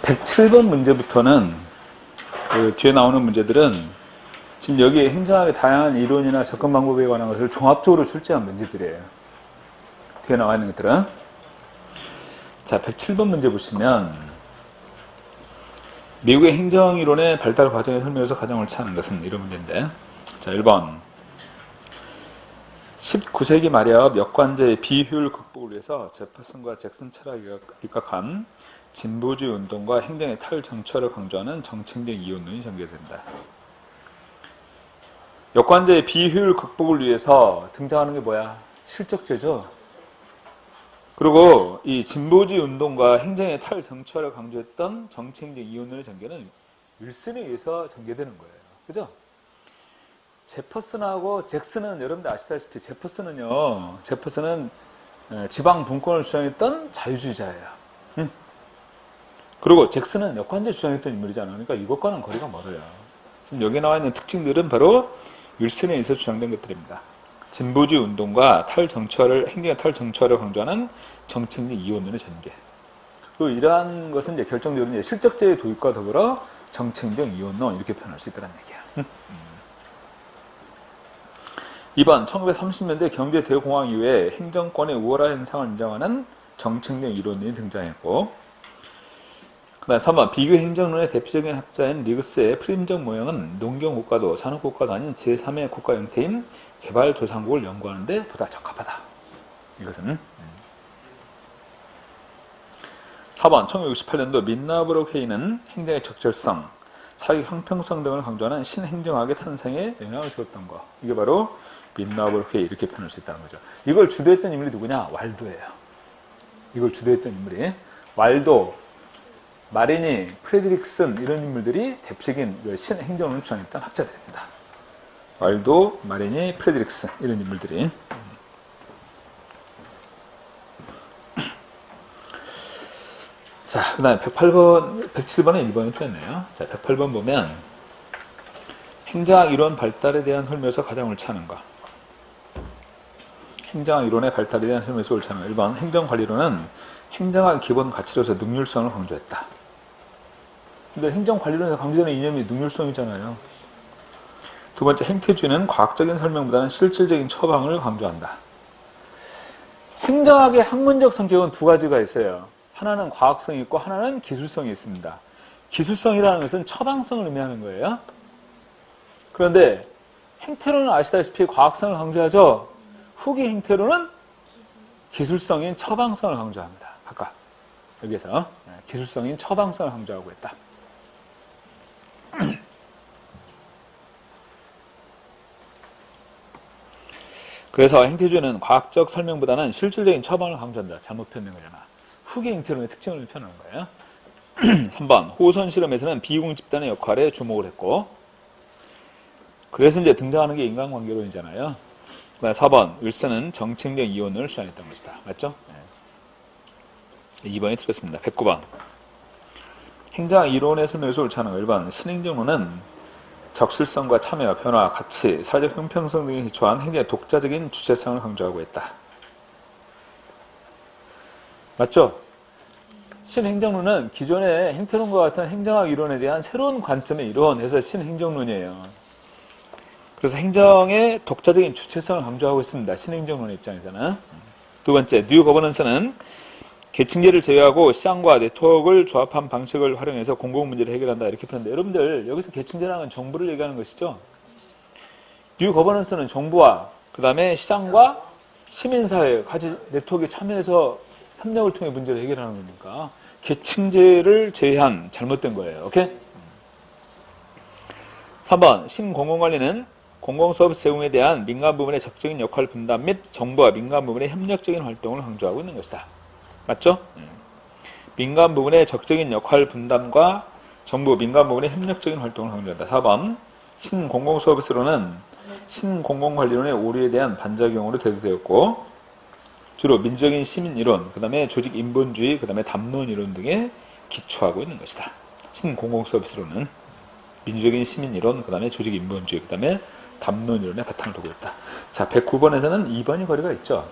107번 문제부터는 그 뒤에 나오는 문제들은 지금 여기에 행정학의 다양한 이론이나 접근 방법에 관한 것을 종합적으로 출제한 문제들이에요. 뒤에 나와 있는 것들은. 자, 107번 문제 보시면 미국의 행정이론의 발달 과정에 설명해서 가장 옳지 않은 것은 이런 문제인데, 자, 1번 19세기 말엽 역관제의 비효율 극복을 위해서 제퍼슨과 잭슨 철학이 입각한 진보주의 운동과 행정의 탈정처를 강조하는 정책적 이론론이 전개된다. 역관제의 비효율 극복을 위해서 등장하는 게 뭐야? 실적제죠. 그리고 이 진보주의 운동과 행정의 탈정처를 강조했던 정책적 이론론의 전개는 윌슨에 의해서 전개되는 거예요. 그죠? 제퍼슨하고 잭슨은 여러분들 아시다시피 제퍼슨은 지방 분권을 주장했던 자유주의자예요. 그리고 잭슨은 역관제 주장했던 인물이잖아요. 그러니까 이것과는 거리가 멀어요. 지금 여기 나와 있는 특징들은 바로 윌슨에 의해서 주장된 것들입니다. 진보주의 운동과 행정의 탈정처를 강조하는 정책적 이론론의 전개. 그리고 이러한 것은 이제 결정적으로 실적제의 도입과 더불어 정책적 이론론 이렇게 표현할 수 있다는 얘기야. 2번 1930년대 경제 대공황 이후에 행정권의 우월화 현상을 인정하는 정책적 이론론이 등장했고, 그 다음 3번 비교 행정론의 대표적인 학자인 리그스의 프림적 모형은 농경국가도 산업국가도 아닌 제3의 국가 형태인 개발도상국을 연구하는 데 보다 적합하다. 이것은 4번 1968년도 민나브록 회의는 행정의 적절성, 사회 형평성 등을 강조하는 신행정학의 탄생에 영향을 주었던 거. 이게 바로 민나브록 회의 이렇게 표현할 수 있다는 거죠. 이걸 주도했던 인물이 누구냐? 왈도예요. 이걸 주도했던 인물이 왈도, 마리니, 프레드릭슨 이런 인물들이 대표적인 신행정론을 주장했던 학자들입니다. 왈도, 마리니, 프레드릭슨 이런 인물들이. 자, 그 다음에 107번에 1번이 틀렸네요. 자, 108번 보면 행정학 이론 발달에 대한 설명에서 가장 옳지 않은 것. 행정학 이론의 발달에 대한 설명에서 옳지 않은 것. 1번 행정관리론은 행정학 기본 가치로서 능률성을 강조했다. 근데 행정관리론에서 강조되는 이념이 능률성이잖아요. 두 번째, 행태주의는 과학적인 설명보다는 실질적인 처방을 강조한다. 행정학의 학문적 성격은 두 가지가 있어요. 하나는 과학성이 있고 하나는 기술성이 있습니다. 기술성이라는 것은 처방성을 의미하는 거예요. 그런데 행태론은 아시다시피 과학성을 강조하죠. 후기 행태론은 기술성인 처방성을 강조합니다. 아까 여기서 기술성인 처방성을 강조하고 있다. 그래서 행태주의는 과학적 설명보다는 실질적인 처방을 강조한다. 잘못 표현된 거잖아. 후기 행태론의 특징을 표현하는 거예요. 3번 호선 실험에서는 비공 집단의 역할에 주목을 했고, 그래서 이제 등장하는 게 인간관계론이잖아요. 4번 윌슨은 정책적 이론을 주장했던 것이다. 맞죠? 네. 2번이 틀렸습니다. 109번 행정학 이론의 설명에서 옳지 않은 거. 1번 신행정론은 적실성과 참여, 변화, 가치, 사회적 형평성 등에 기초한 행정의 독자적인 주체성을 강조하고 있다. 맞죠? 신행정론은 기존의 행태론과 같은 행정학 이론에 대한 새로운 관점의 이론에서 신행정론이에요. 그래서 행정의 독자적인 주체성을 강조하고 있습니다. 신행정론의 입장에서는. 두 번째, 뉴 거버넌스는 계층제를 제외하고 시장과 네트워크를 조합한 방식을 활용해서 공공문제를 해결한다. 이렇게 표현합니다. 여러분들 여기서 계층제라는 건 정부를 얘기하는 것이죠. 뉴 거버넌스는 정부와 그 다음에 시장과 시민사회 같이 네트워크에 참여해서 협력을 통해 문제를 해결하는 거니까 계층제를 제외한 잘못된 거예요. 오케이? 3번 신공공관리는 공공서비스 제공에 대한 민간 부문의 적극적인 역할 분담 및 정부와 민간 부문의 협력적인 활동을 강조하고 있는 것이다. 맞죠? 민간 부문의 적극적인 역할 분담과 정부, 민간 부문의 협력적인 활동을 강조한다. 4번 신공공서비스론은 신공공관리론의 오류에 대한 반작용으로 대두되었고, 주로 민주적인 시민이론, 그 다음에 조직인본주의, 그 다음에 담론이론 등에 기초하고 있는 것이다. 신공공서비스론은 민주적인 시민이론, 그 다음에 조직인본주의, 그 다음에 담론이론에 바탕을 두고 있다. 자, 109번에서는 2번이 거리가 있죠.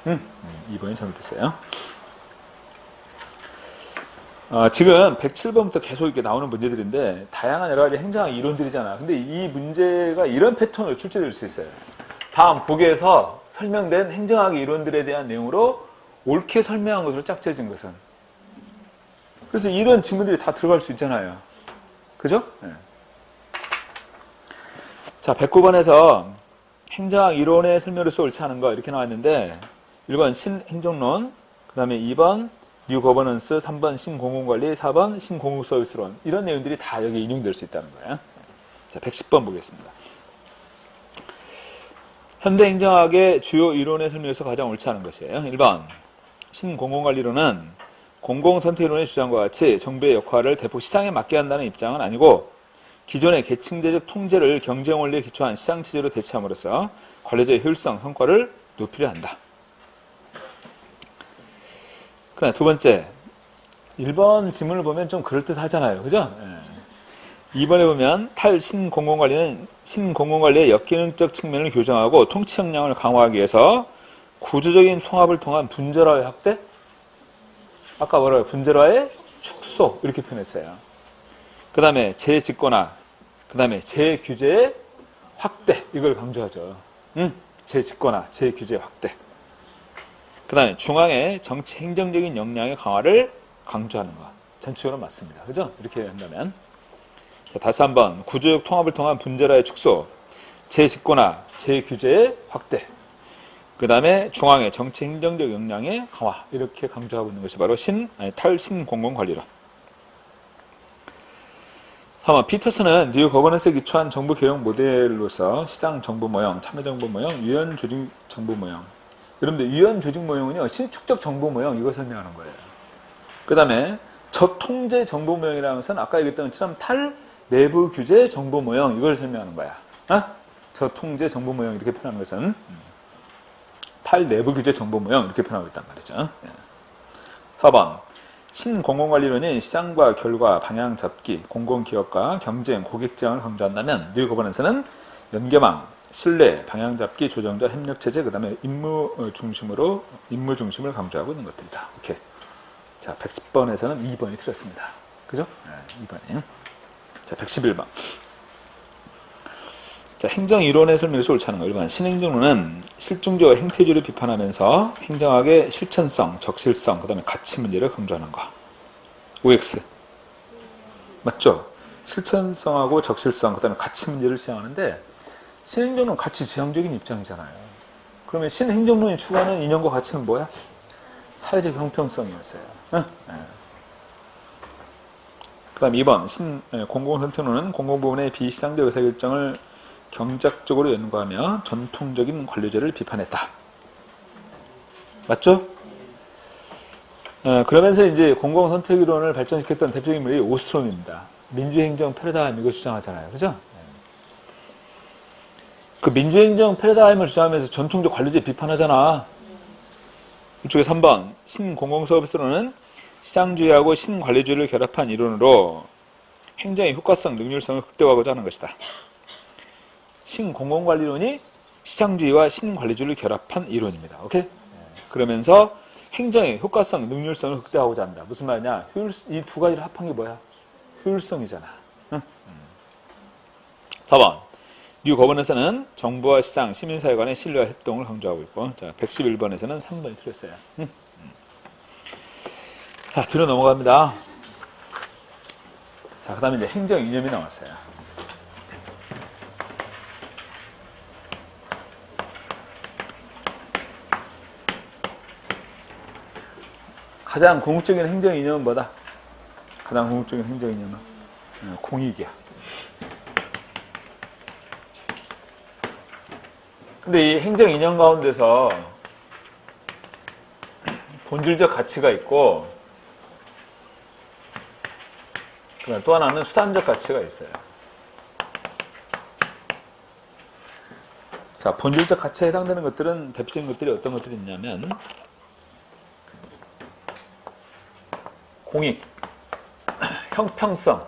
2번이 잘못됐어요. 지금 107번부터 계속 이렇게 나오는 문제들인데 다양한 여러 가지 행정학 이론들이잖아. 근데 이 문제가 이런 패턴으로 출제될 수 있어요. 다음 보기에서 설명된 행정학 이론들에 대한 내용으로 옳게 설명한 것으로 짝지어진 것은. 그래서 이런 질문들이 다 들어갈 수 있잖아요. 그죠? 네. 자, 109번에서 행정학 이론의 설명으로서 옳지 않은 거 이렇게 나왔는데 1번 신행정론, 그 다음에 2번 뉴 거버넌스, 3번 신공공관리, 4번 신공공서비스론 이런 내용들이 다 여기 인용될 수 있다는 거예요. 자, 110번 보겠습니다. 현대 행정학의 주요 이론의 설명에서 가장 옳지 않은 것이에요. 1번 신공공관리론은 공공선택이론의 주장과 같이 정부의 역할을 대폭 시장에 맡게 한다는 입장은 아니고 기존의 계층제적 통제를 경쟁원리에 기초한 시장체제로 대체함으로써 관리자의 효율성, 성과를 높이려 한다. 그다음 두 번째, 1번 지문을 보면 좀 그럴듯하잖아요. 그죠? 2번에 보면 탈신공공관리는 신공공관리의 역기능적 측면을 교정하고 통치 역량을 강화하기 위해서 구조적인 통합을 통한 분절화의 확대? 아까 뭐라고요? 분절화의 축소 이렇게 표현했어요. 그 다음에 재집권화, 그 다음에 재규제의 확대 이걸 강조하죠. 재집권화, 재규제 확대. 그 다음에 중앙의 정치 행정적인 역량의 강화를 강조하는 것. 전체적으로 맞습니다. 그죠? 이렇게 한다면. 자, 다시 한번 구조적 통합을 통한 분절화의 축소, 재집권화, 재규제의 확대. 그 다음에 중앙의 정치 행정적 역량의 강화 이렇게 강조하고 있는 것이 바로 탈신공공관리론. 3번 피터슨은 뉴 거버넌스에 기초한 정부 개혁 모델로서 시장 정부 모형, 참여정부 모형, 유연 조직 정부 모형. 여러분들 유연 조직 모형은요 신축적 정부 모형 이걸 설명하는 거예요. 그 다음에 저통제 정부 모형이라는 것은 아까 얘기했던 것처럼 탈내부 규제 정부 모형 이걸 설명하는 거야. 저통제 정부 모형 이렇게 표현하는 것은 탈내부 규제 정부 모형 이렇게 표현하고 있단 말이죠. 4번 신공공관리론이 시장과 결과, 방향 잡기, 공공기업과 경쟁, 고객 지향을 강조한다면 뉴 거버넌스는 연계망, 신뢰, 방향 잡기, 조정자, 협력체제, 그 다음에 임무 중심을 강조하고 있는 것들이다. 오케이. 자, 110번에서는 2번이 틀렸습니다. 그죠? 2번이에요. 자, 111번. 자, 행정이론의 설명에서 옳지 않은 거. 1번. 신행정론은 실중제와 행태주의를 비판하면서 행정학의 실천성, 적실성, 그 다음에 가치 문제를 강조하는 거. OX. 맞죠? 실천성하고 적실성, 그 다음에 가치 문제를 지향하는데 신행정론은 가치 지향적인 입장이잖아요. 그러면 신행정론이 추구하는 이념과 가치는 뭐야? 사회적 형평성이었어요. 그 다음 2번. 공공선택론은 공공부문의 비시장적 의사결정을 경작적으로 연구하며 전통적인 관료제를 비판했다. 맞죠? 그러면서 이제 공공선택이론을 발전시켰던 대표적인 인물이 오스트롬입니다. 민주행정 패러다임 이걸 주장하잖아요. 그죠? 그 민주행정 패러다임을 주장하면서 전통적 관료제 비판하잖아. 이쪽에 3번. 신공공서비스론은 시장주의하고 신관리주의를 결합한 이론으로 행정의 효과성, 능률성을 극대화하고자 하는 것이다. 신공공관리론이 시장주의와 신관리주의를 결합한 이론입니다. 오케이? 그러면서 행정의 효과성, 능률성을 극대화하고자 한다. 무슨 말이냐? 이 두 가지를 합한 게 뭐야? 효율성이잖아. 4번. 뉴 거버넌스는 정부와 시장, 시민사회 간의 신뢰와 협동을 강조하고 있고, 자, 111번에서는 3번이 틀렸어요. 자, 뒤로 넘어갑니다. 자, 그 다음에 이제 행정 이념이 나왔어요. 가장 궁극적인 행정 이념은 뭐다? 가장 궁극적인 행정 이념은 공익이야. 근데 이 행정 이념 가운데서 본질적 가치가 있고 또 하나는 수단적 가치가 있어요. 자, 본질적 가치에 해당되는 것들은 대표적인 것들이 어떤 것들이 있냐면 공익, 형평성,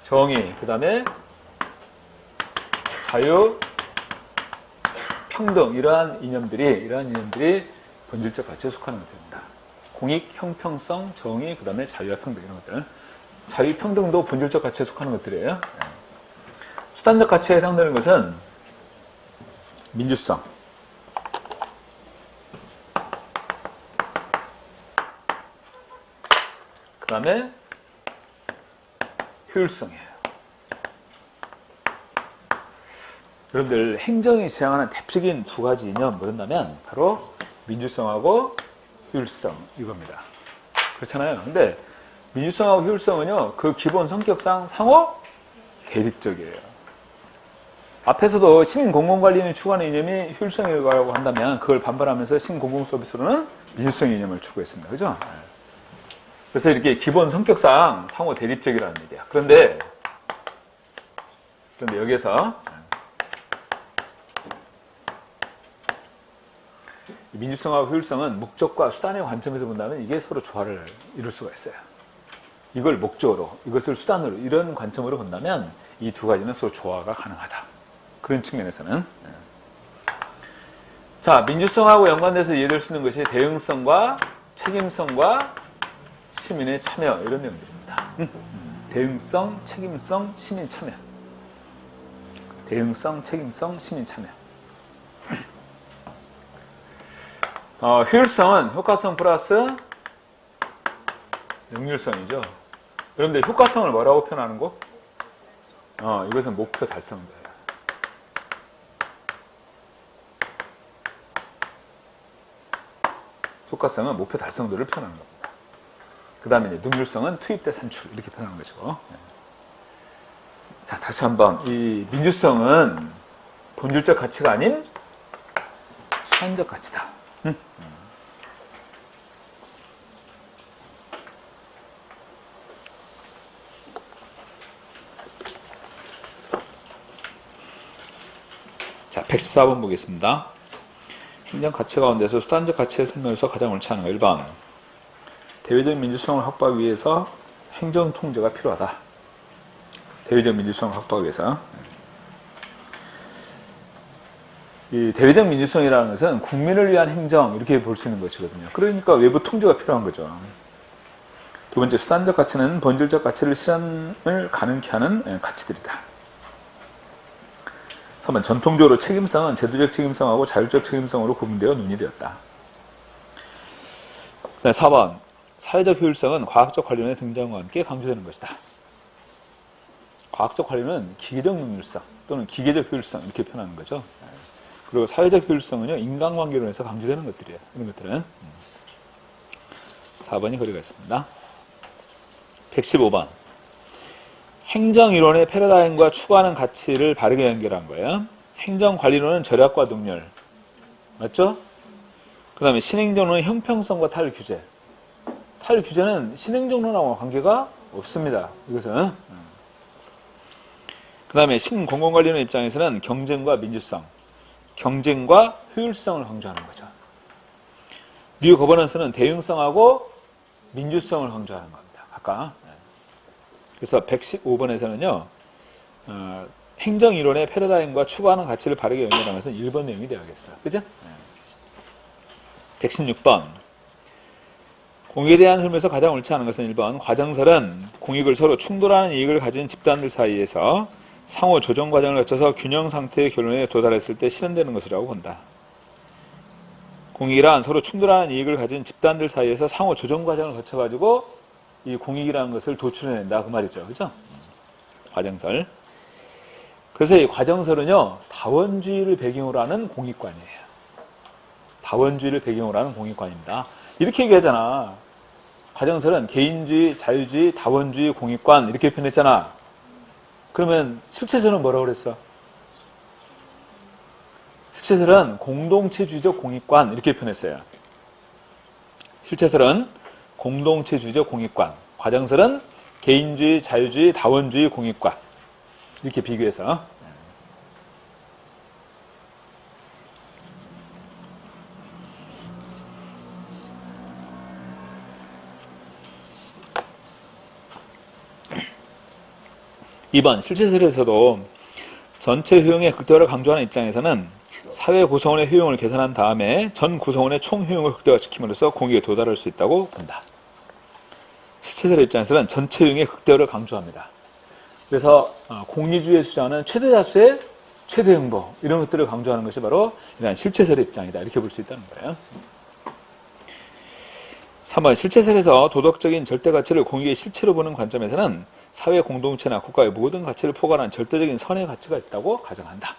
정의, 그 다음에 자유, 평등 이러한 이념들이 본질적 가치에 속하는 것들입니다. 공익, 형평성, 정의, 그 다음에 자유와 평등 이런 것들. 자유, 평등도 본질적 가치에 속하는 것들이에요. 수단적 가치에 해당되는 것은 민주성, 그 다음에 효율성이에요. 여러분들 행정이 지향하는 대표적인 두 가지 이념 뭐였냐면 바로 민주성하고 효율성 이겁니다. 그렇잖아요. 근데 민주성하고 효율성은요, 그 기본 성격상 상호 대립적이에요. 앞에서도 신공공관리인이 추구하는 이념이 효율성이라고 한다면 그걸 반발하면서 신공공서비스로는 민주성의 이념을 추구했습니다. 그죠? 그래서 이렇게 기본 성격상 상호 대립적이라는 얘기야. 그런데 여기서 민주성하고 효율성은 목적과 수단의 관점에서 본다면 이게 서로 조화를 이룰 수가 있어요. 이걸 목적으로, 이것을 수단으로, 이런 관점으로 본다면 이 두 가지는 서로 조화가 가능하다. 그런 측면에서는. 자, 민주성하고 연관돼서 이해될 수 있는 것이 대응성과 책임성과 시민의 참여, 이런 내용들입니다. 대응성, 책임성, 시민 참여. 대응성, 책임성, 시민 참여. 효율성은 효과성 플러스 능률성이죠. 여러분들 효과성을 뭐라고 표현하는 거? 이것은 목표 달성도예요. 효과성은 목표 달성도를 표현하는 겁니다. 그 다음에 능률성은 투입 대 산출 이렇게 표현하는 것이고. 자, 다시 한번 이 민주성은 본질적 가치가 아닌 수단적 가치다. 자, 114번 보겠습니다. 행정 가치 가운데서 수단적 가치의 설명에서 가장 옳지 않은 거 1번. 대외적 민주성을 확보하기 위해서 행정 통제가 필요하다. 대외적 민주성을 확보하기 위해서. 이 대외적 민주성이라는 것은 국민을 위한 행정 이렇게 볼 수 있는 것이거든요. 그러니까 외부 통제가 필요한 거죠. 두 번째, 수단적 가치는 본질적 가치를 실현을 가능케 하는 가치들이다. 3번, 전통적으로 책임성은 제도적 책임성하고 자율적 책임성으로 구분되어 논의되었다. 4번, 사회적 효율성은 과학적 관련의 등장과 함께 강조되는 것이다. 과학적 관련은 기계적 능률성 또는 기계적 효율성 이렇게 표현하는 거죠. 그리고 사회적 효율성은요, 인간관계로 해서 강조되는 것들이에요. 이런 것들은. 4번이 거리가 있습니다. 115번. 행정이론의 패러다임과 추구하는 가치를 바르게 연결한 거예요. 행정관리론은 절약과 능률. 맞죠? 그 다음에 신행정론은 형평성과 탈규제. 탈규제는 신행정론하고 관계가 없습니다. 이것은. 그 다음에 신공공관리론 입장에서는 경쟁과 민주성, 경쟁과 효율성을 강조하는 거죠. 뉴 거버넌스는 대응성하고 민주성을 강조하는 겁니다. 각각. 그래서 115번에서는요, 행정이론의 패러다임과 추구하는 가치를 바르게 연결하는 것은 1번 내용이 되어야겠어요. 그죠? 116번. 공익에 대한 설명에서 가장 옳지 않은 것은 1번. 과정설은 공익을 서로 충돌하는 이익을 가진 집단들 사이에서 상호 조정 과정을 거쳐서 균형 상태의 결론에 도달했을 때 실현되는 것이라고 본다. 공익이란 서로 충돌하는 이익을 가진 집단들 사이에서 상호 조정 과정을 거쳐가지고 이 공익이라는 것을 도출해낸다 그 말이죠. 그죠? 과정설. 그래서 이 과정설은요, 다원주의를 배경으로 하는 공익관이에요. 다원주의를 배경으로 하는 공익관입니다. 이렇게 얘기하잖아. 과정설은 개인주의, 자유주의, 다원주의, 공익관 이렇게 표현했잖아. 그러면 실체설은 뭐라고 그랬어? 실체설은 공동체주의적 공익관 이렇게 표현했어요. 실체설은 공동체주의적 공익관, 과정설은 개인주의, 자유주의, 다원주의 공익관 이렇게 비교해서. (2번) 실체설에서도 전체 효용의 극대화를 강조하는 입장에서는 사회 구성원의 효용을 계산한 다음에 전 구성원의 총 효용을 극대화시킴으로써 공익에 도달할 수 있다고 본다. 실체설의 입장에서는 전체 효용의 극대화를 강조합니다. 그래서 공리주의의 주장은 최대 다수의 최대 행보 이런 것들을 강조하는 것이 바로 이러한 실체설의 입장이다. 이렇게 볼 수 있다는 거예요. 3번 실체설에서 도덕적인 절대 가치를 공익의 실체로 보는 관점에서는 사회 공동체나 국가의 모든 가치를 포괄한 절대적인 선의 가치가 있다고 가정한다.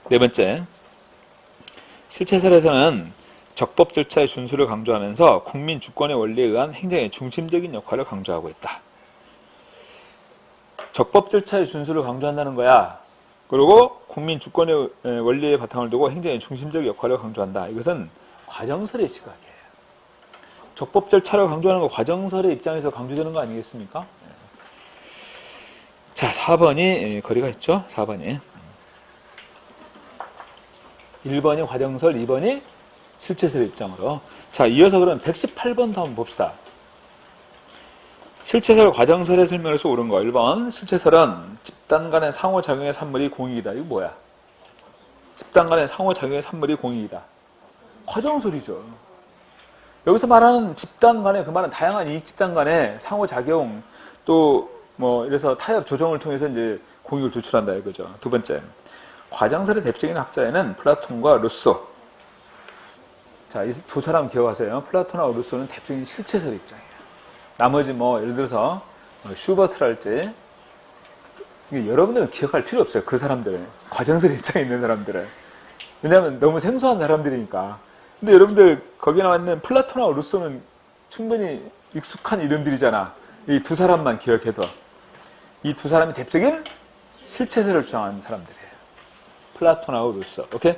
네 번째, 실체설에서는 적법 절차의 준수를 강조하면서 국민 주권의 원리에 의한 행정의 중심적인 역할을 강조하고 있다. 적법 절차의 준수를 강조한다는 거야. 그리고 국민 주권의 원리에 바탕을 두고 행정의 중심적 역할을 강조한다. 이것은 과정설의 시각이에요. 적법 절차를 강조하는 거 과정설의 입장에서 강조되는 거 아니겠습니까? 자, 4번이 거리가 있죠? 4번이. 1번이 과정설, 2번이 실체설의 입장으로. 자, 이어서 그럼 118번도 한번 봅시다. 실체설, 과정설의 설명에서 옳은 거. 1번, 실체설은 집단 간의 상호작용의 산물이 공익이다. 이거 뭐야? 집단 간의 상호작용의 산물이 공익이다. 과정설이죠. 여기서 말하는 집단 간의 그 말은 다양한 이익 집단 간의 상호작용 또 뭐 이래서 타협 조정을 통해서 이제 공익을 도출한다 이거죠. 두 번째, 과정설의 대표적인 학자에는 플라톤과 루소. 자, 이 두 사람 기억하세요. 플라톤하고 루소는 대표적인 실체설 입장이에요. 나머지 뭐 예를 들어서 슈버트랄지 여러분들은 기억할 필요 없어요. 그 사람들 과정설 입장에 있는 사람들은. 왜냐하면 너무 생소한 사람들이니까. 근데 여러분들 거기에 나와 있는 플라톤하고 루소는 충분히 익숙한 이름들이잖아. 이 두 사람만 기억해도 이 두 사람이 대표적인 실체설을 주장하는 사람들이에요. 플라톤하고 루소. 오케이?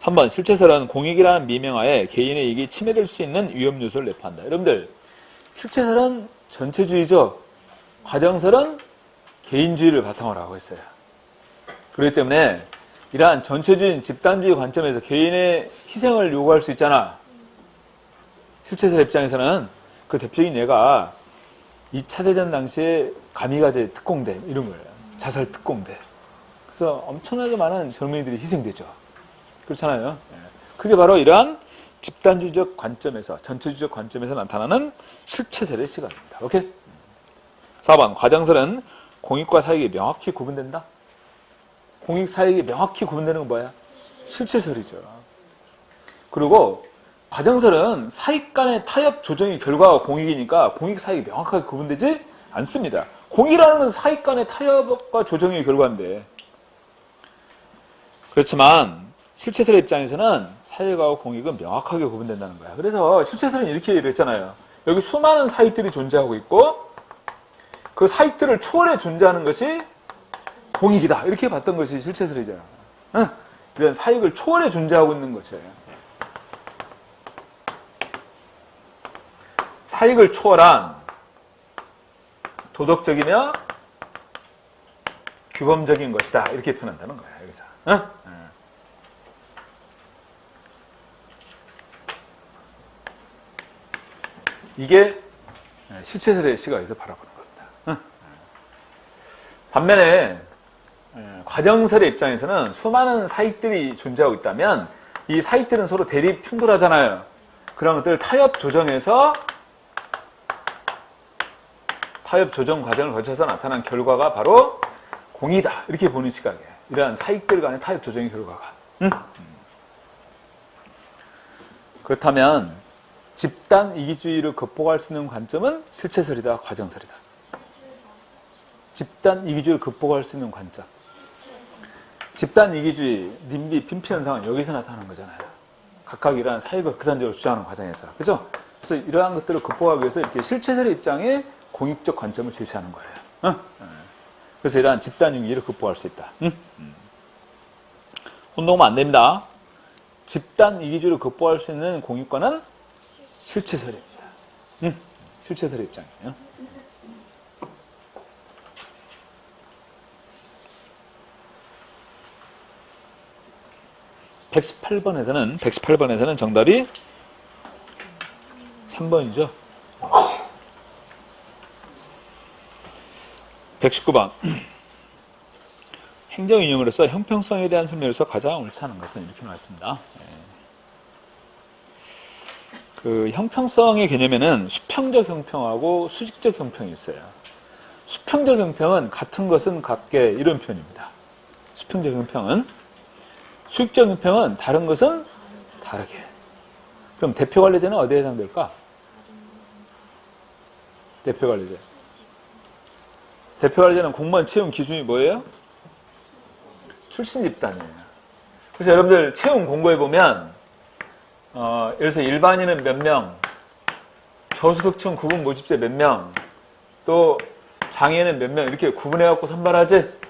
3번 실체설은 공익이라는 미명하에 개인의 이익이 침해될 수 있는 위험 요소를 내포한다. 여러분들 실체설은 전체주의죠. 과정설은 개인주의를 바탕으로 하고 있어요. 그렇기 때문에 이러한 전체주의, 집단주의 관점에서 개인의 희생을 요구할 수 있잖아. 실체설 입장에서는 그 대표적인 예가 2차 대전 당시에 가미가제 특공대 이런 거예요. 자살 특공대. 그래서 엄청나게 많은 젊은이들이 희생되죠. 그렇잖아요. 그게 바로 이러한 집단주의적 관점에서, 전체주의적 관점에서 나타나는 실체설의 시각입니다. 오케이? 4번 과정설은 공익과 사익이 명확히 구분된다. 공익, 사익이 명확히 구분되는 건 뭐야? 실체설이죠. 그리고 과정설은 사익 간의 타협 조정의 결과가 공익이니까 공익, 사익이 명확하게 구분되지 않습니다. 공익이라는 건 사익 간의 타협과 조정의 결과인데. 그렇지만 실체설의 입장에서는 사익과 공익은 명확하게 구분된다는 거야. 그래서 실체설은 이렇게 얘기를 했잖아요. 여기 수많은 사익들이 존재하고 있고 그 사익들을 초월해 존재하는 것이 공익이다. 이렇게 봤던 것이 실체설이잖아. 응? 이런 사익을 초월해 존재하고 있는 것이에요. 사익을 초월한 도덕적이며 규범적인 것이다. 이렇게 표현한다는 거야. 여기서. 응? 이게 실체설의 시각에서 바라보는 겁니다. 반면에 과정설의 입장에서는 수많은 사익들이 존재하고 있다면 이 사익들은 서로 대립 충돌하잖아요. 그런 것들을 타협 조정해서 타협 조정 과정을 거쳐서 나타난 결과가 바로 공이다. 이렇게 보는 시각이에요. 이러한 사익들 간의 타협 조정의 결과가. 그렇다면 집단 이기주의를 극복할 수 있는 관점은 실체설이다, 과정설이다. 집단 이기주의를 극복할 수 있는 관점. 집단 이기주의, 님비, 빈피 현상은 여기서 나타나는 거잖아요. 각각 이러한 사익을 극단적으로 주장하는 과정에서. 그죠? 그래서 이러한 것들을 극복하기 위해서 이렇게 실체설의 입장에 공익적 관점을 제시하는 거예요. 그래서 이러한 집단 이기주의를 극복할 수 있다. 혼동하면 안 됩니다. 집단 이기주의를 극복할 수 있는 공익과는 실체설입니다. 실체설의 입장이에요. (118번에서는) 118번에서는 정답이 3번이죠. 119번 행정 이념으로서 형평성에 대한 설명에서 가장 옳지 않은 것은 이렇게 나왔습니다. 그 형평성의 개념에는 수평적 형평하고 수직적 형평이 있어요. 수평적 형평은 같은 것은 같게 이런 표현입니다. 수평적 형평은. 수직적 형평은 다른 것은 다르게. 그럼 대표관리제는 어디에 해당될까? 대표관리제. 대표관리제는 공무원 채용 기준이 뭐예요? 출신 집단이에요. 그래서 여러분들 채용 공고에 보면 예를 들어서 일반인은 몇 명, 저소득층 구분 모집자 몇 명, 또 장애인은 몇 명 이렇게 구분해갖고 선발하지?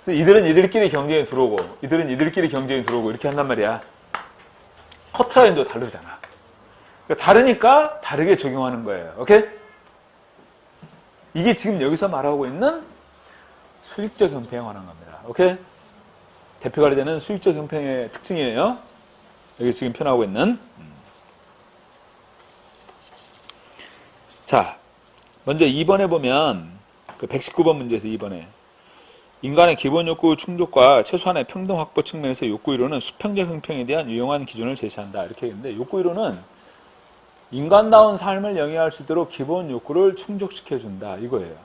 그래서 이들은 이들끼리 경쟁에 들어오고 이들은 이들끼리 경쟁에 들어오고 이렇게 한단 말이야. 커트라인도 다르잖아. 그러니까 다르니까 다르게 적용하는 거예요. 오케이? 이게 지금 여기서 말하고 있는 수직적 형평에 관한 겁니다. 오케이? 대표관리제는 수직적 형평의 특징이에요. 여기 지금 표현하고 있는. 자, 먼저 2번에 보면 그 119번 문제에서 2번에 인간의 기본 욕구 충족과 최소한의 평등 확보 측면에서 욕구 이론은 수평적 형평에 대한 유용한 기준을 제시한다. 이렇게 했는데 욕구 이론은 인간다운 삶을 영위할 수 있도록 기본 욕구를 충족시켜준다. 이거예요.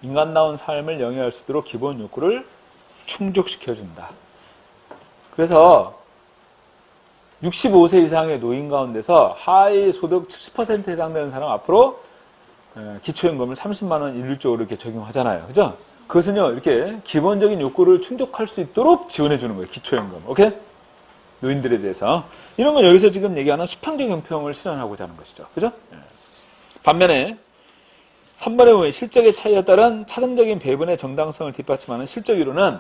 인간다운 삶을 영위할 수 있도록 기본 욕구를 충족시켜준다. 그래서 65세 이상의 노인 가운데서 하위 소득 70%에 해당되는 사람 앞으로 기초연금을 30만 원 일률적으로 이렇게 적용하잖아요. 그죠? 그것은요, 이렇게 기본적인 욕구를 충족할 수 있도록 지원해 주는 거예요. 기초연금. 오케이? 노인들에 대해서. 이런 건 여기서 지금 얘기하는 수평적 형평을 실현하고자 하는 것이죠. 그죠? 반면에 3번에 보면 실적의 차이에 따른 차등적인 배분의 정당성을 뒷받침하는 실적 이론은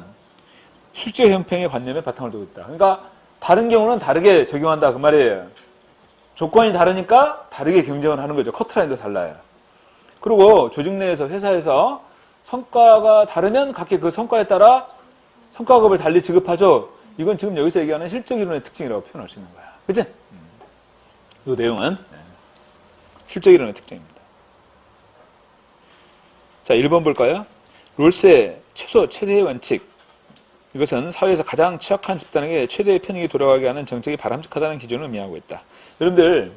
수직적 형평의 관념에 바탕을 두고 있다. 그러니까 다른 경우는 다르게 적용한다 그 말이에요. 조건이 다르니까 다르게 경쟁을 하는 거죠. 커트라인도 달라요. 그리고 조직 내에서 회사에서 성과가 다르면 각기 그 성과에 따라 성과급을 달리 지급하죠. 이건 지금 여기서 얘기하는 실적 이론의 특징이라고 표현할 수 있는 거야. 그치? 이 내용은 실적 이론의 특징입니다. 자, 1번 볼까요? 롤스의 최대의 원칙. 이것은 사회에서 가장 취약한 집단에게 최대의 편익이 돌아가게 하는 정책이 바람직하다는 기준을 의미하고 있다. 여러분들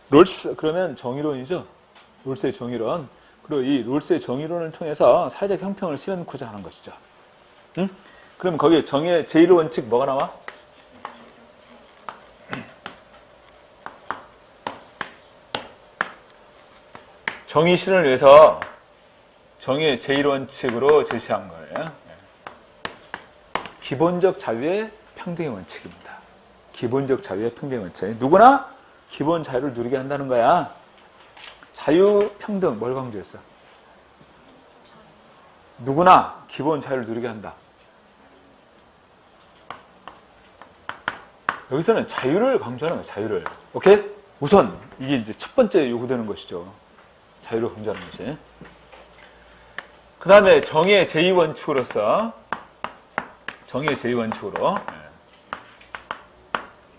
롤스 그러면 정의론이죠. 롤스의 정의론. 그리고 이 롤스의 정의론을 통해서 사회적 형평을 실현하고자 하는 것이죠. 응? 그럼 거기에 정의의 제1원칙 뭐가 나와? 정의 실현을 위해서 정의의 제1원칙으로 제시한 거예요. 기본적 자유의 평등의 원칙입니다. 기본적 자유의 평등의 원칙. 누구나 기본 자유를 누리게 한다는 거야. 자유, 평등, 뭘 강조했어? 누구나 기본 자유를 누리게 한다. 여기서는 자유를 강조하는 거예요. 자유를. 오케이? 우선 이게 이제 첫 번째 요구되는 것이죠. 자유를 강조하는 것이. 그 다음에 정의의 제2원칙으로서 정의의 제2원칙으로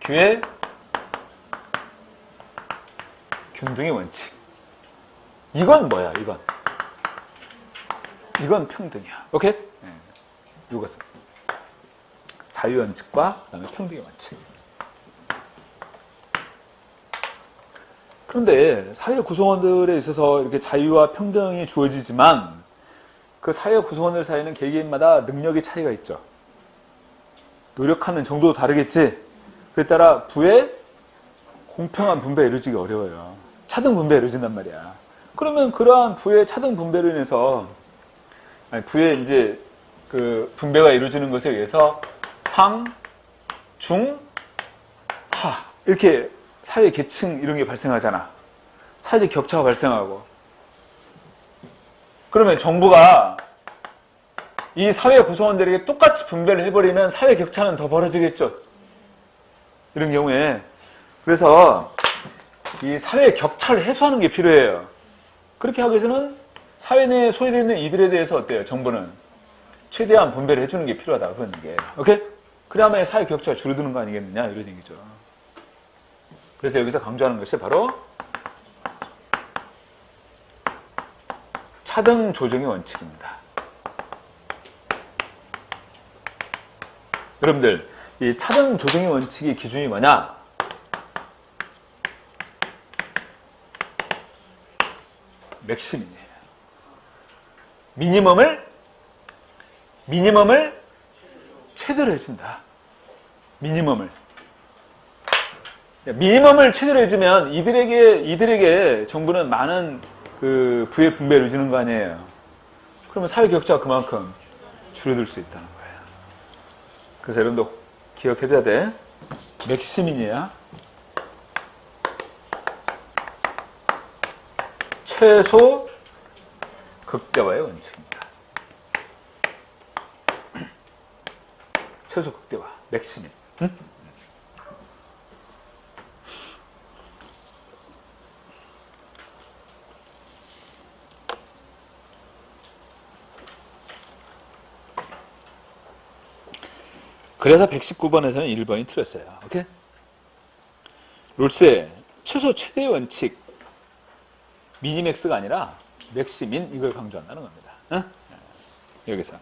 기회, 균등의 원칙. 이건 뭐야? 이건 평등이야. 오케이? 이것은 자유원칙과 그다음에 평등의 원칙. 그런데 사회 구성원들에 있어서 이렇게 자유와 평등이 주어지지만 그 사회 구성원들 사이에는 개개인마다 능력의 차이가 있죠. 노력하는 정도도 다르겠지. 그에 따라 부의 공평한 분배에 이루어지기 어려워요. 차등 분배에 이루어진단 말이야. 그러면 그러한 부의 차등 분배로 인해서 부의 이제 그 분배가 이루어지는 것에 의해서 상, 중, 하 이렇게 사회 계층 이런 게 발생하잖아. 사회적 격차가 발생하고. 그러면 정부가 이 사회 구성원들에게 똑같이 분배를 해버리면 사회 격차는 더 벌어지겠죠. 이런 경우에. 그래서 이 사회 격차를 해소하는 게 필요해요. 그렇게 하기 위해서는 사회 내에 소외되어 있는 이들에 대해서 어때요? 정부는 최대한 분배를 해주는 게 필요하다. 그런 얘기예요. 오케이? 그래야만 사회 격차가 줄어드는 거 아니겠느냐? 이런 얘기죠. 그래서 여기서 강조하는 것이 바로 차등 조정의 원칙입니다. 여러분들, 이 차등 조정의 원칙의 기준이 뭐냐? 맥시멈이에요. 미니멈을 최대로 해준다. 미니멈을 최대로 해주면 이들에게 정부는 많은 그 부의 분배를 주는 거 아니에요. 그러면 사회 격차가 그만큼 줄어들 수 있다는 거예요. 그래서 여러분도 기억해줘야 돼. 맥시멈이야. 최소 극대화의 원칙입니다. 최소 극대화, 맥시멈. 응? 그래서 119번에서는 1번이 틀렸어요. 오케이? 롤스의 최소 최대의 원칙, 미니맥스가 아니라 맥시민, 이걸 강조한다는 겁니다. 응? 여기서.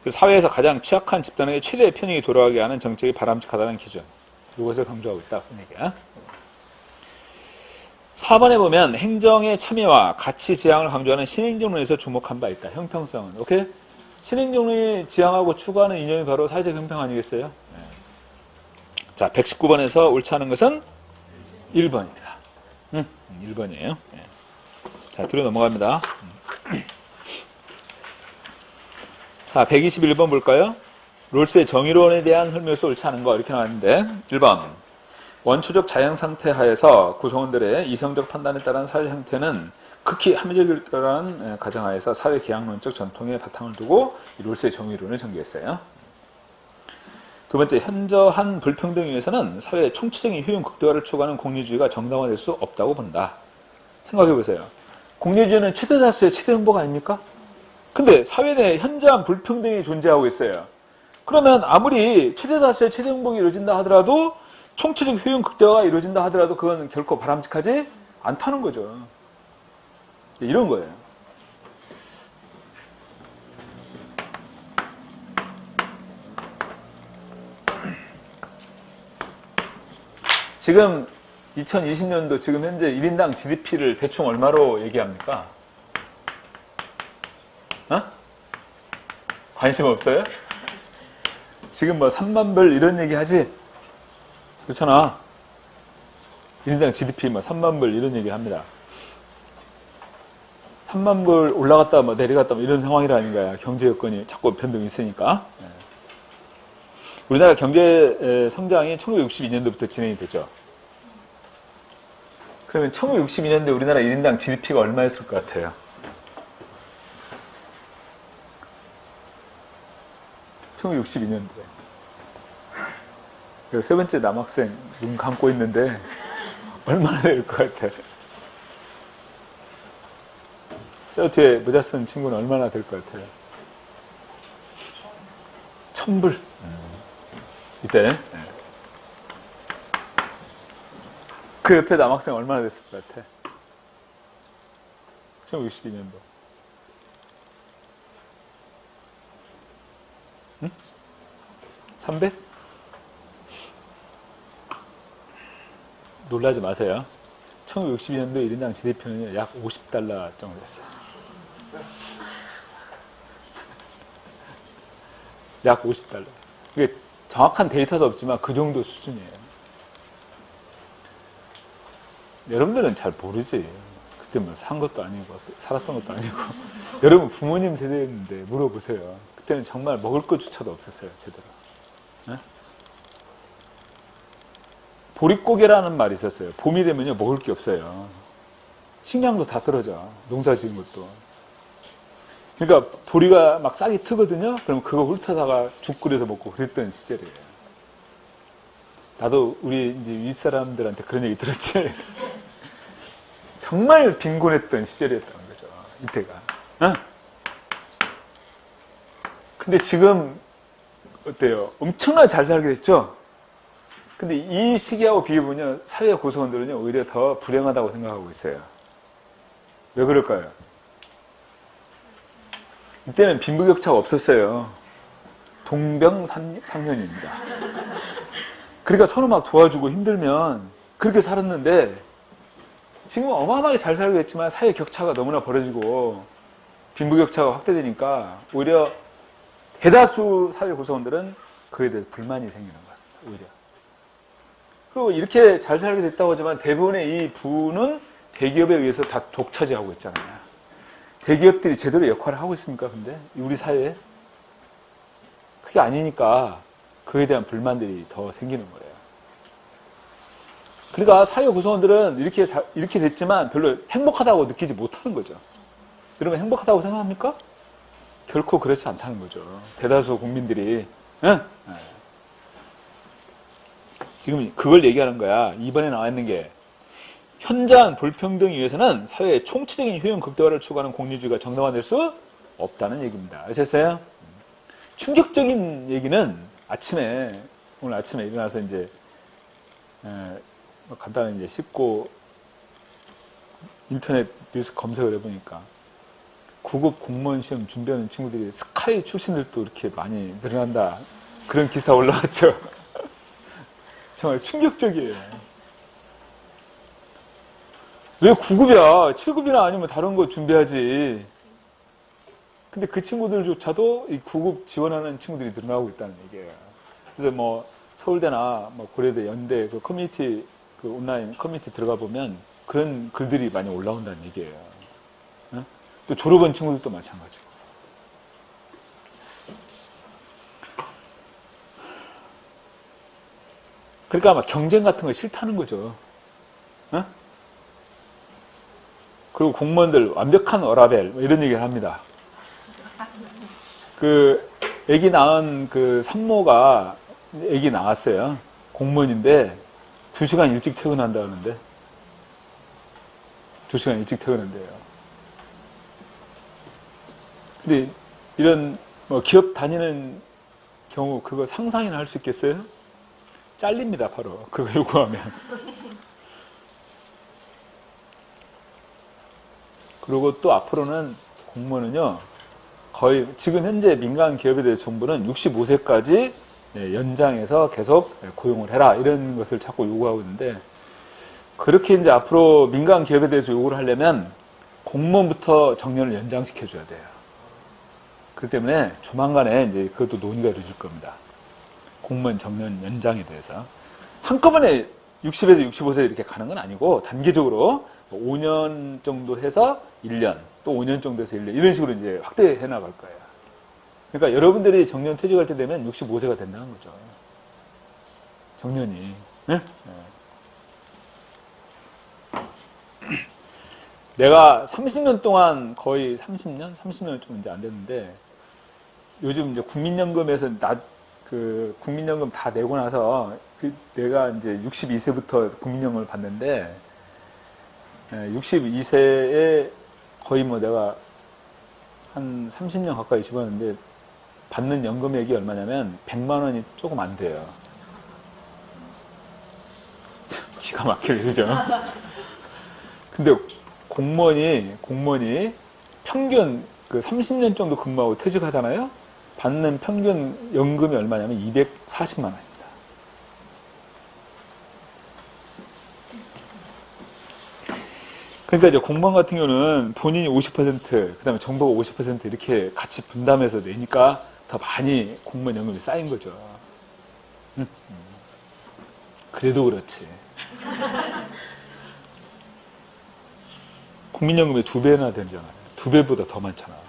사회에서 가장 취약한 집단에게 최대의 편익이 돌아가게 하는 정책이 바람직하다는 기준. 이것을 강조하고 있다. 그 얘기야. 4번에 보면 행정의 참여와 가치 지향을 강조하는 신행정론에서 주목한 바 있다. 형평성은. 오케이? 신행정론이 지향하고 추구하는 이념이 바로 사회적 형평 아니겠어요? 네. 자, 119번에서 옳지 않은 것은 1번입니다. 1번이에요. 네. 자, 뒤로 넘어갑니다. 자, 121번 볼까요? 롤스의 정의론에 대한 설명에서 옳지 않은 거 이렇게 나왔는데 1번 원초적 자연 상태 하에서 구성원들의 이성적 판단에 따른 사회 형태는 극히 합리적일 거라는 가정하에서 사회 계약론적 전통에 바탕을 두고 롤스의 정의론을 전개했어요. 두 번째, 현저한 불평등 위에서는 사회의 총체적인 효용 극대화를 추구하는 공리주의가 정당화될 수 없다고 본다. 생각해 보세요. 공리주의는 최대 다수의 최대 행복 아닙니까? 근데 사회 내에 현저한 불평등이 존재하고 있어요. 그러면 아무리 최대 다수의 최대 행복이 이루어진다 하더라도 총체적 효용 극대화가 이루어진다 하더라도 그건 결코 바람직하지 않다는 거죠. 이런 거예요. 지금 2020년도 지금 현재 1인당 GDP를 대충 얼마로 얘기합니까? 어? 관심 없어요? 지금 뭐 3만 불 이런 얘기 하지? 그렇잖아. 1인당 GDP 뭐 3만 불 이런 얘기 합니다. 3만 불 올라갔다 뭐 내려갔다 뭐 이런 상황이라는 거야. 경제 여건이 자꾸 변동이 있으니까. 우리나라 경제 성장이 1962년도부터 진행이 되죠. 그러면 1962년도에 우리나라 1인당 GDP가 얼마였을 것 같아요? (1962년도에) 세 번째 남학생 눈 감고 있는데 얼마나 될 것 같아요? 저 뒤에 모자 쓴 친구는 얼마나 될 것 같아요? 1,000불. 이때. 그 옆에 남학생 얼마나 됐을 것 같아? 1962년도. 응? 300? 놀라지 마세요. 1962년도 1인당 GDP는 약 50달러 정도 됐어요. 약 50달러. 이게 정확한 데이터도 없지만 그 정도 수준이에요. 여러분들은 잘 모르지. 그때 뭐 산 것도 아니고 살았던 것도 아니고 여러분 부모님 세대였는데 물어보세요. 그때는 정말 먹을 것조차도 없었어요. 제대로. 네? 보릿고개라는 말이 있었어요. 봄이 되면요 먹을 게 없어요. 식량도 다 떨어져. 농사 지은 것도. 그러니까 보리가 막 싹이 트거든요. 그럼 그거 훑어다가 죽 끓여서 먹고 그랬던 시절이에요. 나도 우리 이제 윗사람들한테 그런 얘기 들었지. 정말 빈곤했던 시절이었다는 거죠. 이때가. 어? 근데 지금 어때요? 엄청나게 잘 살게 됐죠? 근데 이 시기하고 비교해보면 사회 구성원들은요 오히려 더 불행하다고 생각하고 있어요. 왜 그럴까요? 이때는 빈부격차가 없었어요. 동병상련입니다. 그러니까 서로 막 도와주고 힘들면 그렇게 살았는데 지금은 어마어마하게 잘 살고 있지만 사회 격차가 너무나 벌어지고 빈부격차가 확대되니까 오히려 대다수 사회 구성원들은 그에 대해서 불만이 생기는 거예요. 오히려. 그리고 이렇게 잘 살게 됐다고 하지만 대부분의 이 부는 대기업에 의해서 다 독차지하고 있잖아요. 대기업들이 제대로 역할을 하고 있습니까? 근데 우리 사회에? 그게 아니니까 그에 대한 불만들이 더 생기는 거예요. 그러니까 사회 구성원들은 이렇게 됐지만 별로 행복하다고 느끼지 못하는 거죠. 여러분 행복하다고 생각합니까? 결코 그렇지 않다는 거죠. 대다수 국민들이. 응? 지금 그걸 얘기하는 거야. 이번에 나와 있는 게 현저한 불평등을 위해서는 사회의 총체적인 효용 극대화를 추구하는 공유주의가 정당화될 수 없다는 얘기입니다. 아셨어요? 충격적인 얘기는 오늘 아침에 일어나서 이제 간단히 이제 씻고 인터넷 뉴스 검색을 해보니까 9급 공무원 시험 준비하는 친구들이 스카이 출신들도 이렇게 많이 늘어난다. 그런 기사 올라왔죠. 정말 충격적이에요. 왜 9급이야? 7급이나 아니면 다른 거 준비하지. 근데 그 친구들조차도 이 9급 지원하는 친구들이 늘어나고 있다는 얘기예요. 그래서 뭐 서울대나 뭐 고려대, 연대 그 커뮤니티 그 온라인 커뮤니티 들어가 보면 그런 글들이 많이 올라온다는 얘기예요. 또 졸업한 친구들도 마찬가지고. 그러니까 막 경쟁 같은 거 싫다는 거죠. 그리고 공무원들 완벽한 워라밸 이런 얘기를 합니다. 그 아기 낳은 그 산모가 아기 낳았어요. 공무원인데 2시간 일찍 퇴근한다 하는데 2시간 일찍 퇴근한대요. 근데 이런 뭐 기업 다니는 경우 그거 상상이나 할 수 있겠어요? 잘립니다, 바로. 그거 요구하면. 그리고 또 앞으로는 공무원은요, 거의 지금 현재 민간 기업에 대해서 정부는 65세까지 연장해서 계속 고용을 해라 이런 것을 자꾸 요구하고 있는데 그렇게 이제 앞으로 민간 기업에 대해서 요구를 하려면 공무원부터 정년을 연장시켜줘야 돼요. 그렇기 때문에 조만간에 이제 그것도 논의가 이루어질 겁니다. 공무원 정년 연장에 대해서. 한꺼번에 60에서 65세 이렇게 가는 건 아니고 단계적으로 5년 정도 해서 1년, 또 5년 정도 해서 1년 이런 식으로 이제 확대해 나갈 거예요. 그러니까 여러분들이 정년 퇴직할 때 되면 65세가 된다는 거죠. 정년이. 네? 내가 30년 동안 거의 30년 좀 이제 안 됐는데 요즘 이제 국민연금에서 국민연금 다 내고 나서 내가 이제 62세부터 국민연금을 받는데 62세에 거의 뭐 내가 한 30년 가까이 집었는데 받는 연금액이 얼마냐면 100만 원이 조금 안 돼요. 참 기가 막히네, 그죠? 근데 공무원이 평균 그 30년 정도 근무하고 퇴직하잖아요? 받는 평균 연금이 얼마냐면 240만 원입니다. 그러니까 이제 공무원 같은 경우는 본인이 50%, 그 다음에 정부가 50% 이렇게 같이 분담해서 내니까 더 많이 공무원 연금이 쌓인 거죠. 그래도 그렇지. 국민연금의 2배나 되잖아요. 2배보다 더 많잖아.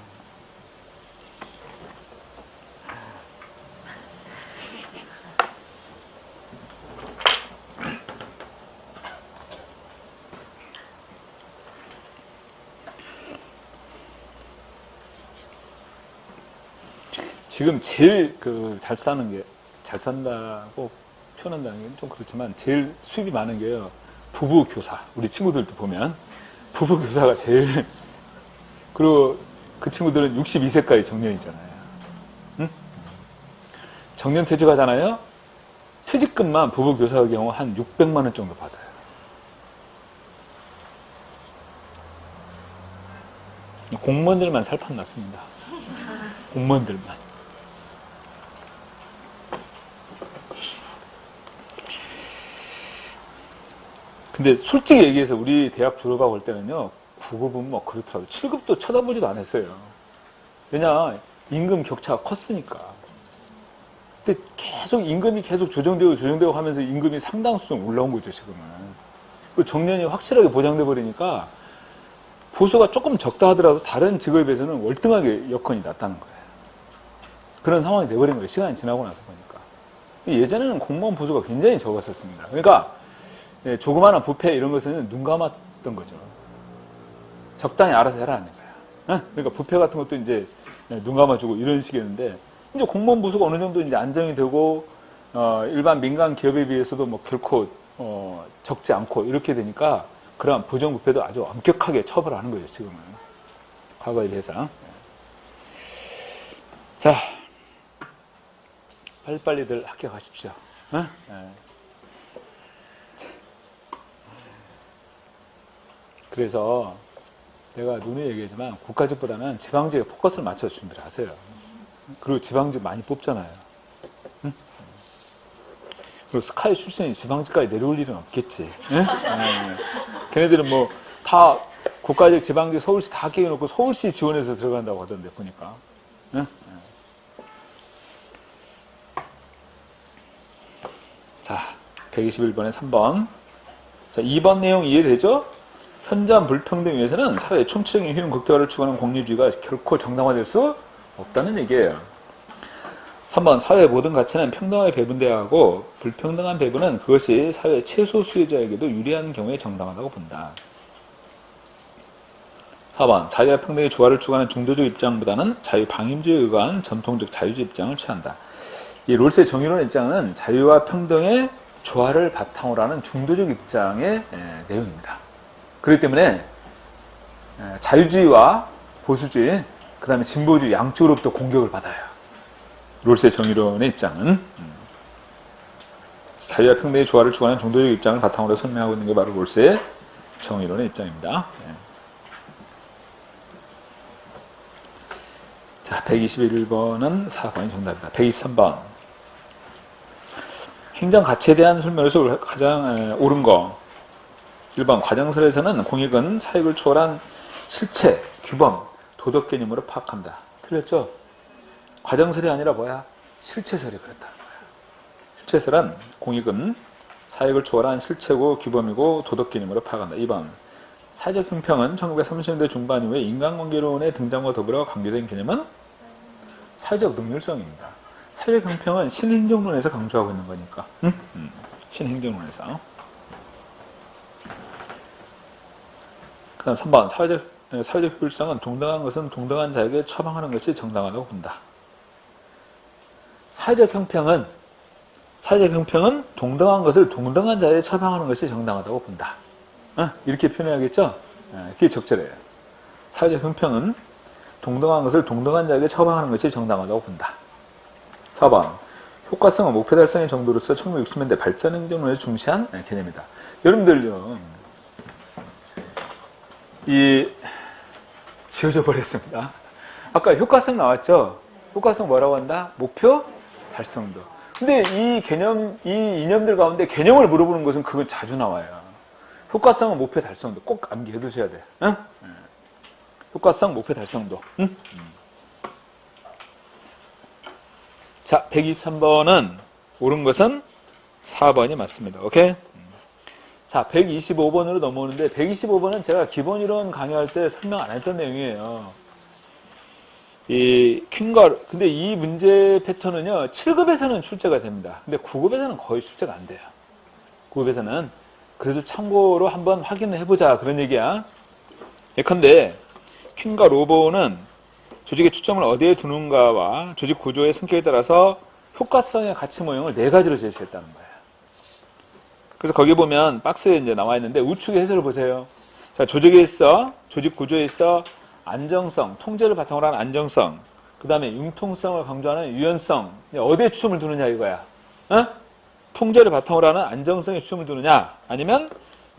지금 제일 잘 산다고 표현한다는 게 좀 그렇지만 제일 수입이 많은 게요. 부부 교사. 우리 친구들도 보면 부부 교사가 제일 그리고 그 친구들은 62세까지 정년이잖아요. 응? 정년 퇴직하잖아요. 퇴직금만 부부 교사의 경우 한 600만 원 정도 받아요. 공무원들만 살판 났습니다. 공무원들만. 근데 솔직히 얘기해서 우리 대학 졸업하고 올 때는요, 9급은 뭐 그렇더라고요. 7급도 쳐다보지도 않았어요. 왜냐, 임금 격차가 컸으니까. 근데 계속 임금이 계속 조정되고 하면서 임금이 상당수 올라온 거죠, 지금은. 그 정년이 확실하게 보장돼 버리니까 보수가 조금 적다 하더라도 다른 직업에 비해서는 월등하게 여건이 낮다는 거예요. 그런 상황이 돼버린 거예요. 시간이 지나고 나서 보니까. 예전에는 공무원 보수가 굉장히 적었었습니다. 그러니까 조그마한 부패 이런 것은 눈 감았던 거죠. 적당히 알아서 해라는 거야. 그러니까 부패 같은 것도 이제 눈 감아주고 이런 식이었는데 이제 공무원 보수가 어느 정도 이제 안정이 되고 일반 민간 기업에 비해서도 뭐 결코 적지 않고 이렇게 되니까 그러한 부정부패도 아주 엄격하게 처벌하는 거죠. 지금은 과거에 비해서. 자, 빨리빨리들 합격하십시오. 그래서 내가 누누이 얘기하지만 국가직보다는 지방직에 포커스를 맞춰서 준비를 하세요. 그리고 지방직 많이 뽑잖아요. 응? 그리고 스카이 출신이 지방직까지 내려올 일은 없겠지. 걔네들은 뭐 다 국가직, 지방직, 서울시 다 끼워놓고 서울시 지원해서 들어간다고 하던데 보니까. 자, 121번에 3번. 자, 2번 내용 이해되죠? 현장 불평등 위해서는 사회의 총체적인 효용 극대화를 추구하는 공리주의가 결코 정당화될 수 없다는 얘기예요. 3번 사회의 모든 가치는 평등하게 배분되어야 하고 불평등한 배분은 그것이 사회 최소 수혜자에게도 유리한 경우에 정당하다고 본다. 4번 자유와 평등의 조화를 추구하는 중도적 입장보다는 자유방임주의에 의거한 전통적 자유주의 입장을 취한다. 이 롤스의 정의론의 입장은 자유와 평등의 조화를 바탕으로 하는 중도적 입장의 내용입니다. 그렇기 때문에 자유주의와 보수주의, 그 다음에 진보주의 양쪽으로부터 공격을 받아요. 롤스의 정의론의 입장은 자유와 평등의 조화를 추구하는 중도적 입장을 바탕으로 설명하고 있는 게 바로 롤스의 정의론의 입장입니다. 자, 121번은 4번이 정답입니다. 123번. 행정가치에 대한 설명에서 가장 옳은 거. 1번 과정설에서는 공익은 사익을 초월한 실체, 규범, 도덕 개념으로 파악한다. 틀렸죠? 과정설이 아니라 뭐야? 실체설이 그랬다는 거야. 실체설은 공익은 사익을 초월한 실체고 규범이고 도덕 개념으로 파악한다. 2번 사회적 형평은 1930년대 중반 이후에 인간관계론의 등장과 더불어 강조된 개념은 사회적 능률성입니다. 사회적 형평은 신행정론에서 강조하고 있는 거니까. 신행정론에서. 그 다음 3번 사회적 효율성은 동등한 것은 동등한 자에게 처방하는 것이 정당하다고 본다. 사회적 형평은 동등한 것을 동등한 자에게 처방하는 것이 정당하다고 본다. 이렇게 표현해야겠죠? 그게 적절해요. 사회적 형평은 동등한 것을 동등한 자에게 처방하는 것이 정당하다고 본다. 4번 효과성은 목표 달성의 정도로서 1960년대 발전행정론에서 중시한 개념이다. 여러분들요, 지워져 버렸습니다. 아까 효과성 나왔죠? 효과성 뭐라고 한다? 목표 달성도. 근데 이 이념들 가운데 개념을 물어보는 것은 그건 자주 나와요. 효과성은 목표 달성도. 꼭 암기해 두셔야 돼. 응? 효과성, 목표 달성도. 응? 자, 123번은 옳은 것은 4번이 맞습니다. 오케이? 자, 125번으로 넘어오는데 125번은 제가 기본이론 강의할 때 설명 안 했던 내용이에요. 근데 이 문제 패턴은요, 7급에서는 출제가 됩니다. 근데 9급에서는 거의 출제가 안 돼요. 9급에서는 그래도 참고로 한번 확인을 해보자 그런 얘기야. 예컨대 퀸과 로보는 조직의 초점을 어디에 두는가와 조직 구조의 성격에 따라서 효과성의 가치 모형을 4가지로 제시했다는 거예요. 그래서 거기 보면 박스에 이제 나와 있는데 우측의 해설을 보세요. 자, 조직 구조에 있어 안정성, 통제를 바탕으로 하는 안정성, 그 다음에 융통성을 강조하는 유연성, 어디에 초점을 두느냐 이거야. 통제를 바탕으로 하는 안정성에 초점을 두느냐, 아니면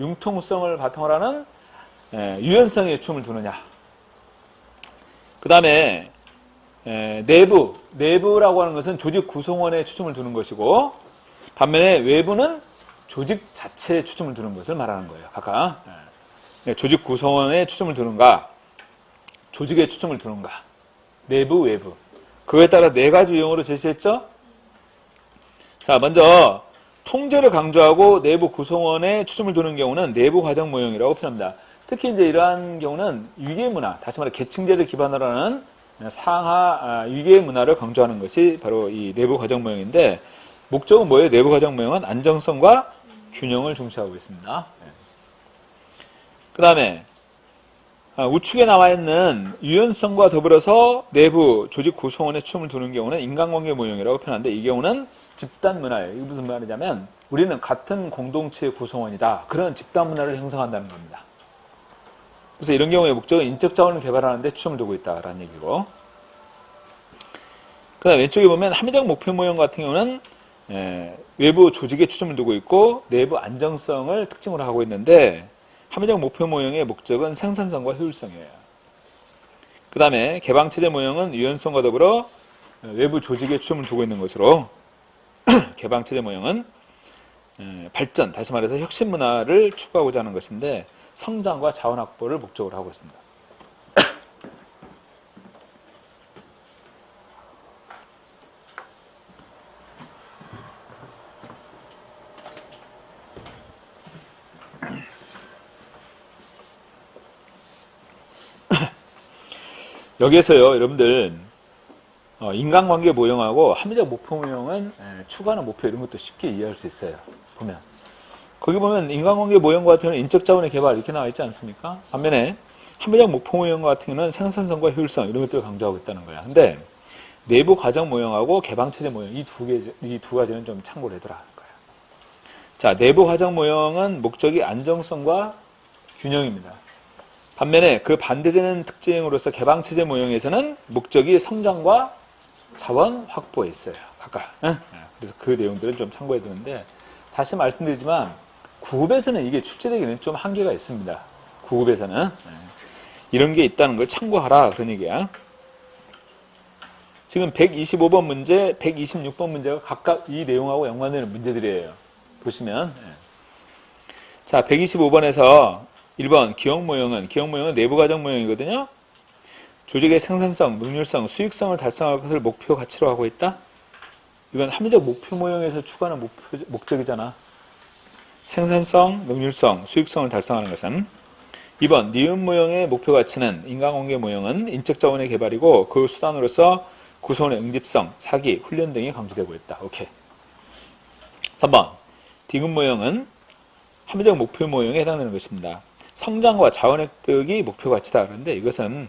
융통성을 바탕으로 하는 유연성에 초점을 두느냐. 그 다음에 내부라고 하는 것은 조직 구성원에 초점을 두는 것이고, 반면에 외부는 조직 자체에 초점을 두는 것을 말하는 거예요. 각각. 조직 구성원에 초점을 두는가, 조직에 초점을 두는가, 내부, 외부. 그거에 따라 네 가지 유형으로 제시했죠? 자, 먼저 통제를 강조하고 내부 구성원에 초점을 두는 경우는 내부 과정 모형이라고 표현합니다. 특히 이제 이러한 경우는 위계 문화, 다시 말해 계층제를 기반으로 하는 상하 위계 문화를 강조하는 것이 바로 이 내부 과정 모형인데, 목적은 뭐예요? 내부 과정 모형은 안정성과 균형을 중시하고 있습니다. 그 다음에 우측에 나와 있는 유연성과 더불어서 내부 조직 구성원에 초점을 두는 경우는 인간관계 모형이라고 표현하는데, 이 경우는 집단 문화예요. 이게 무슨 말이냐면 우리는 같은 공동체의 구성원이다. 그런 집단 문화를 형성한다는 겁니다. 그래서 이런 경우에 목적은 인적 자원을 개발하는 데 초점을 두고 있다라는 얘기고, 그 다음 왼쪽에 보면 합리적 목표 모형 같은 경우는 외부 조직에 초점을 두고 있고 내부 안정성을 특징으로 하고 있는데, 합리적 목표 모형의 목적은 생산성과 효율성이에요. 그 다음에 개방체제 모형은 유연성과 더불어 외부 조직에 초점을 두고 있는 것으로, 개방체제 모형은 발전, 다시 말해서 혁신 문화를 추구하고자 하는 것인데 성장과 자원 확보를 목적으로 하고 있습니다. 여기에서요, 여러분들 인간관계 모형하고 합리적 목표 모형은 추구하는 목표 이런 것도 쉽게 이해할 수 있어요. 보면 거기 보면 인간관계 모형 같은 경우는 인적 자원의 개발 이렇게 나와 있지 않습니까? 반면에 합리적 목표 모형 같은 경우는 생산성과 효율성 이런 것들을 강조하고 있다는 거야. 근데 내부 과정 모형하고 개방체제 모형 이 두 가지는 좀 참고를 해두라는 거예요. 자, 내부 과정 모형은 목적이 안정성과 균형입니다. 반면에 그 반대되는 특징으로서 개방체제 모형에서는 목적이 성장과 자원 확보에 있어요. 각각. 그래서 그 내용들은 좀 참고해 두는데, 다시 말씀드리지만 9급에서는 이게 출제되기는 좀 한계가 있습니다. 9급에서는 이런 게 있다는 걸 참고하라 그런 얘기야. 지금 125번 문제, 126번 문제가 각각 이 내용하고 연관되는 문제들이에요. 보시면 자, 125번에서 1번 기억 모형은 내부 과정 모형이거든요. 조직의 생산성, 능률성, 수익성을 달성할 것을 목표 가치로 하고 있다. 이건 합리적 목표 모형에서 추구하는 목적이잖아. 생산성, 능률성, 수익성을 달성하는 것은. 2번 니은 모형의 목표 가치는 인간관계 모형은 인적 자원의 개발이고 그 수단으로서 구성원의 응집성, 사기, 훈련 등이 강조되고 있다. 오케이. 3번 디귿 모형은 합리적 목표 모형에 해당되는 것입니다. 성장과 자원 획득이 목표 가치다. 그런데 이것은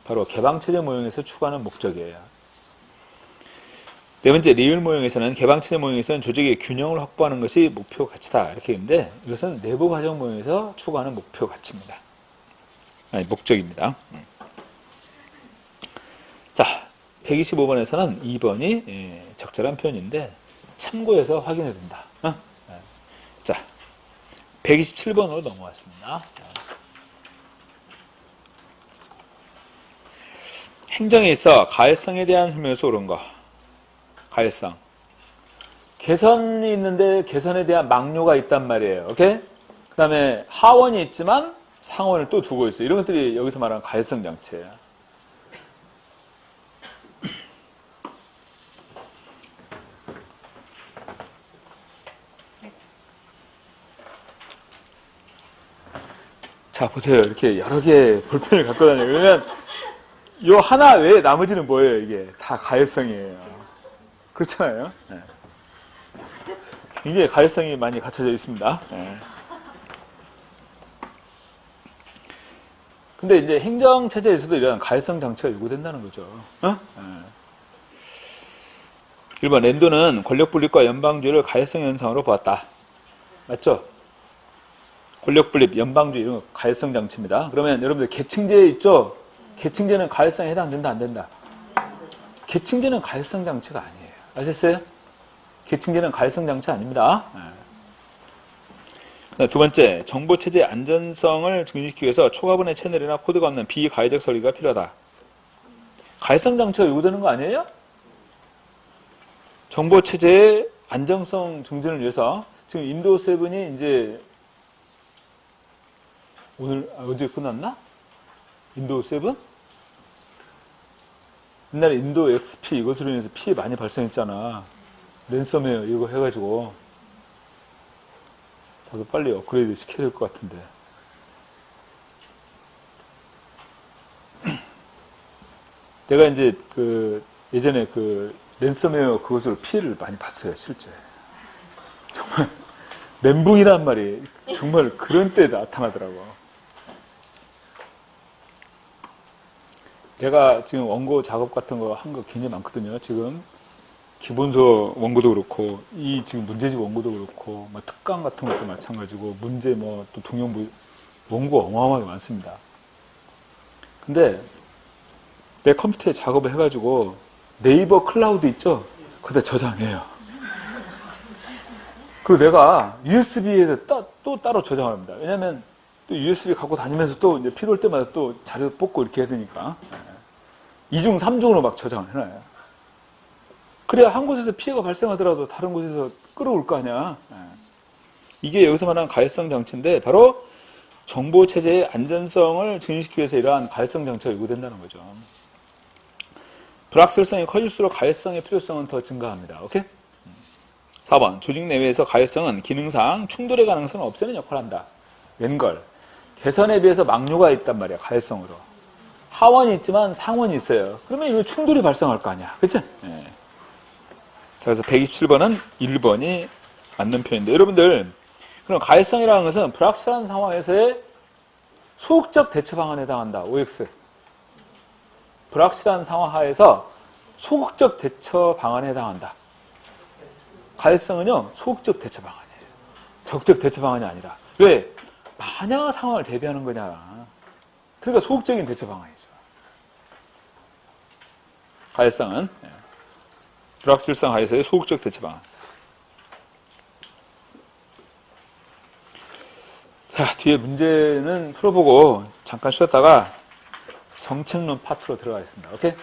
바로 개방체제 모형에서 추구하는 목적이에요. 네 번째, 리을 모형에서는 개방체제 모형에서는 조직의 균형을 확보하는 것이 목표 가치다. 이렇게 있는데 이것은 내부 과정 모형에서 추구하는 목표 가치입니다. 아니, 목적입니다. 자, 125번에서는 2번이 적절한 표현인데 참고해서 확인해 둔다. 자, 127번으로 넘어왔습니다. 행정에 있어 가해성에 대한 설명에서 옳은 거. 가해성. 개선이 있는데 개선에 대한 막료가 있단 말이에요. 오케이? 그 다음에 하원이 있지만 상원을 또 두고 있어요. 이런 것들이 여기서 말하는 가해성 장치예요. 자, 보세요. 이렇게 여러 개의 볼펜을 갖고 다녀요. 그러면 요 하나 외에 나머지는 뭐예요? 이게 다 가해성이에요. 그렇잖아요. 네. 굉장히 가해성이 많이 갖춰져 있습니다. 네. 근데 이제 행정체제에서도 이런 가해성 장치가 요구된다는 거죠. 네. 1번 랜도는 권력분립과 연방주의를 가해성 현상으로 보았다. 맞죠? 권력분립, 연방주의 이런 거 가해성 장치입니다. 그러면 여러분들 계층제 있죠? 계층제는 가해성에 해당된다, 안 된다? 계층제는 가해성 장치가 아니에요. 아셨어요? 계층제는 가해성 장치 아닙니다. 두 번째, 정보체제의 안전성을 증진시키기 위해서 초과분의 채널이나 코드가 없는 비가해적 설계가 필요하다. 가해성 장치가 요구되는 거 아니에요? 정보체제의 안정성 증진을 위해서 지금 인도 7이 이제 어제 끝났나? 인도 7? 옛날에 인도 XP 이것으로 인해서 피해 많이 발생했잖아. 랜섬웨어 이거 해가지고 다들 빨리 업그레이드 시켜야 될 것 같은데. 내가 이제 예전에 랜섬웨어 그것으로 피해를 많이 봤어요, 실제. 정말 멘붕이란 말이 정말 그런 때 나타나더라고. 내가 지금 원고 작업 같은 거 한 거 굉장히 많거든요. 지금 기본서 원고도 그렇고 이 지금 문제집 원고도 그렇고 뭐 특강 같은 것도 마찬가지고 문제 뭐 또 동영부 원고 어마어마하게 많습니다. 근데 내 컴퓨터에 작업을 해가지고 네이버 클라우드 있죠? 거기다 저장해요. 그리고 내가 USB에 또 따로 저장을 합니다. 왜냐면 또 USB 갖고 다니면서 또 이제 필요할 때마다 또 자료 뽑고 이렇게 해야 되니까 2중, 3중으로 막 저장을 해놔요. 그래야 한 곳에서 피해가 발생하더라도 다른 곳에서 끌어올 거 아니야. 이게 여기서 말하는 가해성 장치인데 바로 정보체제의 안전성을 증진시키기 위해서 이러한 가해성 장치가 요구된다는 거죠. 불확실성이 커질수록 가해성의 필요성은 더 증가합니다. 오케이? 4번. 조직 내외에서 가해성은 기능상 충돌의 가능성을 없애는 역할을 한다. 웬걸? 개선에 비해서 막류가 있단 말이야. 가해성으로. 하원이 있지만 상원이 있어요. 그러면 이거 충돌이 발생할 거 아니야. 그치? 네. 자, 그래서 127번은 1번이 맞는 표현인데 여러분들 그럼 가해성이라는 것은 불확실한 상황에서의 소극적 대처 방안에 해당한다. OX. 불확실한 상황 하에서 소극적 대처 방안에 해당한다. 가해성은요, 소극적 대처 방안이에요. 적극적 대처 방안이 아니라. 왜? 만약 상황을 대비하는 거냐. 그러니까 소극적인 대처 방안이죠. 가해성은 불확실성 하에서의 소극적 대처 방안. 자, 뒤에 문제는 풀어보고 잠깐 쉬었다가 정책론 파트로 들어가겠습니다. 오케이?